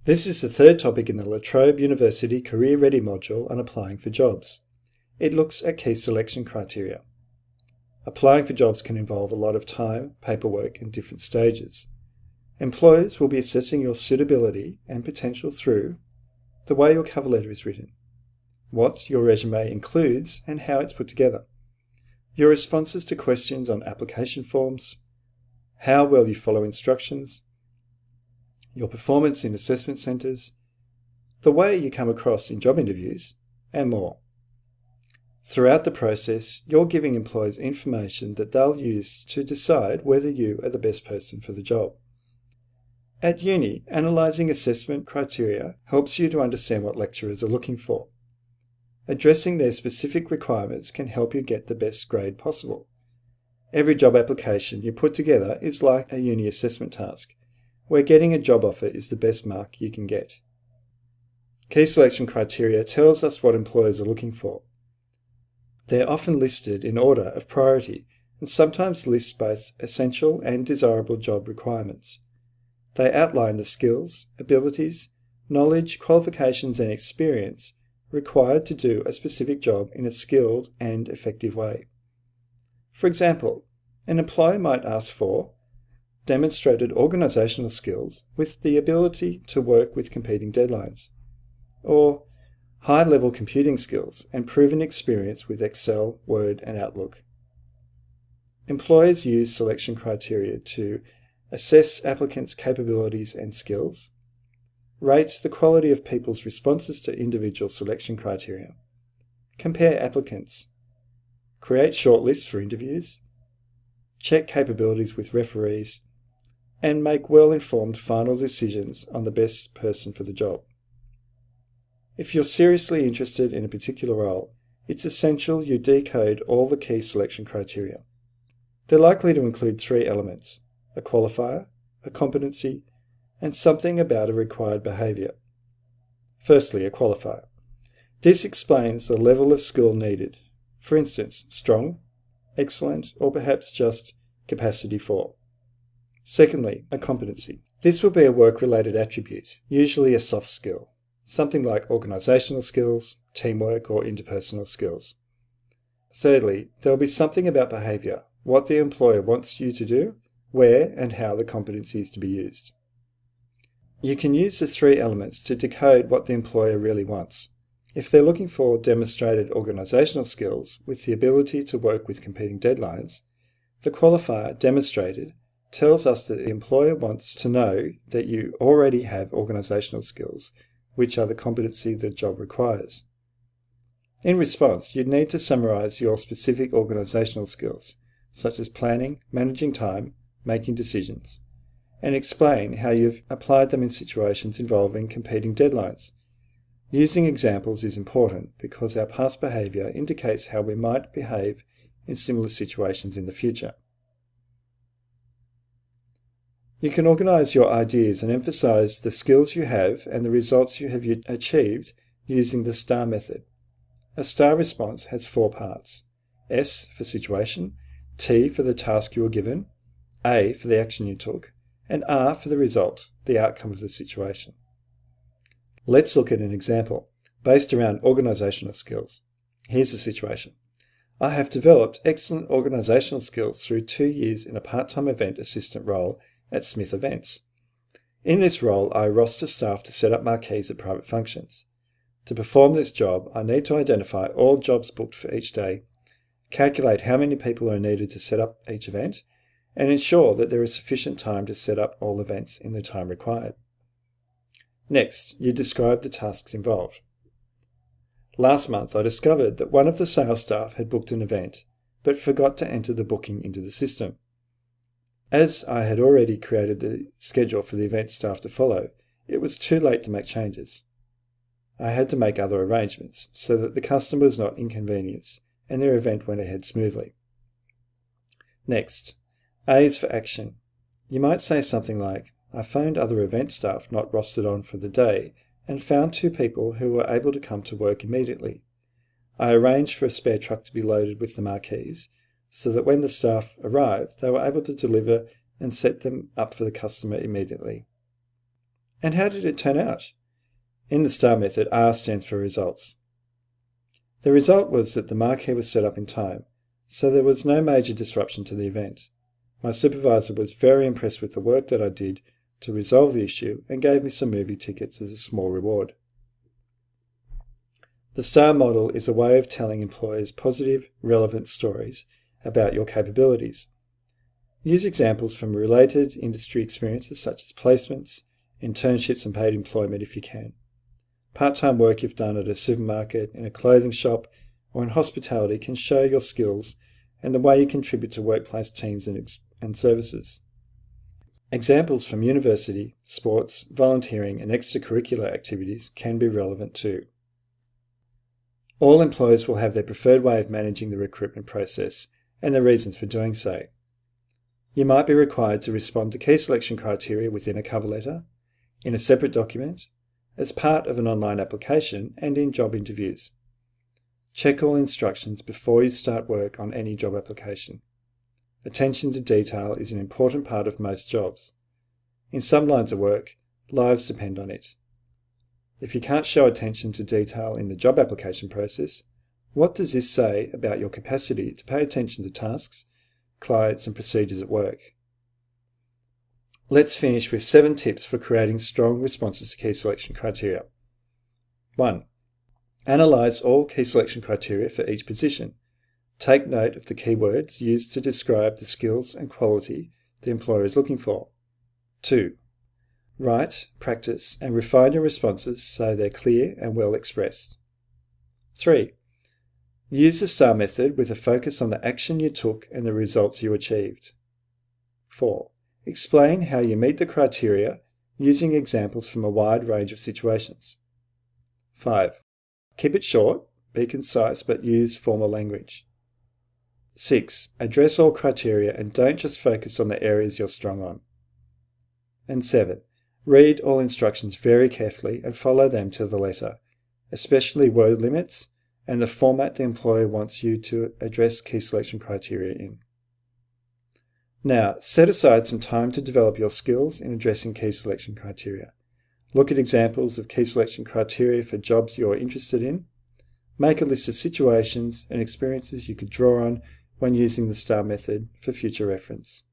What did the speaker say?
This is the third topic in the La Trobe University Career Ready module on applying for jobs. It looks at key selection criteria. Applying for jobs can involve a lot of time, paperwork, and different stages. Employers will be assessing your suitability and potential through the way your cover letter is written, what your resume includes and how it's put together, your responses to questions on application forms, how well you follow instructions, your performance in assessment centres, the way you come across in job interviews, and more. Throughout the process, you're giving employers information that they'll use to decide whether you are the best person for the job. At uni, analysing assessment criteria helps you to understand what lecturers are looking for. Addressing their specific requirements can help you get the best grade possible. Every job application you put together is like a uni assessment task, where getting a job offer is the best mark you can get. Key selection criteria tells us what employers are looking for. They're often listed in order of priority and sometimes list both essential and desirable job requirements. They outline the skills, abilities, knowledge, qualifications and experience required to do a specific job in a skilled and effective way. For example, an employer might ask for demonstrated organisational skills with the ability to work with competing deadlines, or high-level computing skills and proven experience with Excel, Word and Outlook. Employers use selection criteria to assess applicants' capabilities and skills, rate the quality of people's responses to individual selection criteria, compare applicants, create shortlists for interviews, check capabilities with referees, and make well-informed final decisions on the best person for the job. If you're seriously interested in a particular role, it's essential you decode all the key selection criteria. They're likely to include three elements: a qualifier, a competency, and something about a required behaviour. Firstly, a qualifier. This explains the level of skill needed. For instance, strong, excellent, or perhaps just capacity for. Secondly, a competency. This will be a work-related attribute, usually a soft skill, something like organisational skills, teamwork, or interpersonal skills. Thirdly, there will be something about behaviour, what the employer wants you to do, where and how the competency is to be used. You can use the three elements to decode what the employer really wants. If they're looking for demonstrated organisational skills with the ability to work with competing deadlines, the qualifier demonstrated tells us that the employer wants to know that you already have organisational skills, which are the competency the job requires. In response, you'd need to summarise your specific organisational skills, such as planning, managing time, making decisions, and explain how you've applied them in situations involving competing deadlines. Using examples is important because our past behaviour indicates how we might behave in similar situations in the future. You can organise your ideas and emphasise the skills you have and the results you have achieved using the STAR method. A STAR response has 4 parts: S for situation, T for the task you were given, A for the action you took, and R for the result, the outcome of the situation. Let's look at an example based around organisational skills. Here's the situation. I have developed excellent organisational skills through 2 years in a part-time event assistant role at Smith Events. In this role, I roster staff to set up marquees at private functions. To perform this job, I need to identify all jobs booked for each day, calculate how many people are needed to set up each event, and ensure that there is sufficient time to set up all events in the time required. Next, you describe the tasks involved. Last month, I discovered that one of the sales staff had booked an event, but forgot to enter the booking into the system. As I had already created the schedule for the event staff to follow, it was too late to make changes. I had to make other arrangements so that the customer was not inconvenienced and their event went ahead smoothly. Next, A is for action. You might say something like, I phoned other event staff not rostered on for the day and found 2 people who were able to come to work immediately. I arranged for a spare truck to be loaded with the marquees so that when the staff arrived, they were able to deliver and set them up for the customer immediately. And how did it turn out? In the STAR method, R stands for results. The result was that the marquee was set up in time, so there was no major disruption to the event. My supervisor was very impressed with the work that I did to resolve the issue and gave me some movie tickets as a small reward. The STAR model is a way of telling employers positive, relevant stories about your capabilities. Use examples from related industry experiences such as placements, internships and paid employment if you can. Part-time work you've done at a supermarket, in a clothing shop, or in hospitality can show your skills and the way you contribute to workplace teams and services. Examples from university, sports, volunteering and extracurricular activities can be relevant too. All employers will have their preferred way of managing the recruitment process and the reasons for doing so. You might be required to respond to key selection criteria within a cover letter, in a separate document, as part of an online application and in job interviews. Check all instructions before you start work on any job application. Attention to detail is an important part of most jobs. In some lines of work, lives depend on it. If you can't show attention to detail in the job application process, what does this say about your capacity to pay attention to tasks, clients and procedures at work? Let's finish with 7 tips for creating strong responses to key selection criteria. 1. Analyse all key selection criteria for each position. Take note of the keywords used to describe the skills and quality the employer is looking for. 2. Write, practice, and refine your responses so they're clear and well expressed. 3. Use the STAR method with a focus on the action you took and the results you achieved. 4. Explain how you meet the criteria using examples from a wide range of situations. 5. Keep it short, be concise, but use formal language. 6. Address all criteria and don't just focus on the areas you're strong on. And 7. Read all instructions very carefully and follow them to the letter, especially word limits and the format the employer wants you to address key selection criteria in. Now, set aside some time to develop your skills in addressing key selection criteria. Look at examples of key selection criteria for jobs you're interested in. Make a list of situations and experiences you could draw on when using the STAR method for future reference.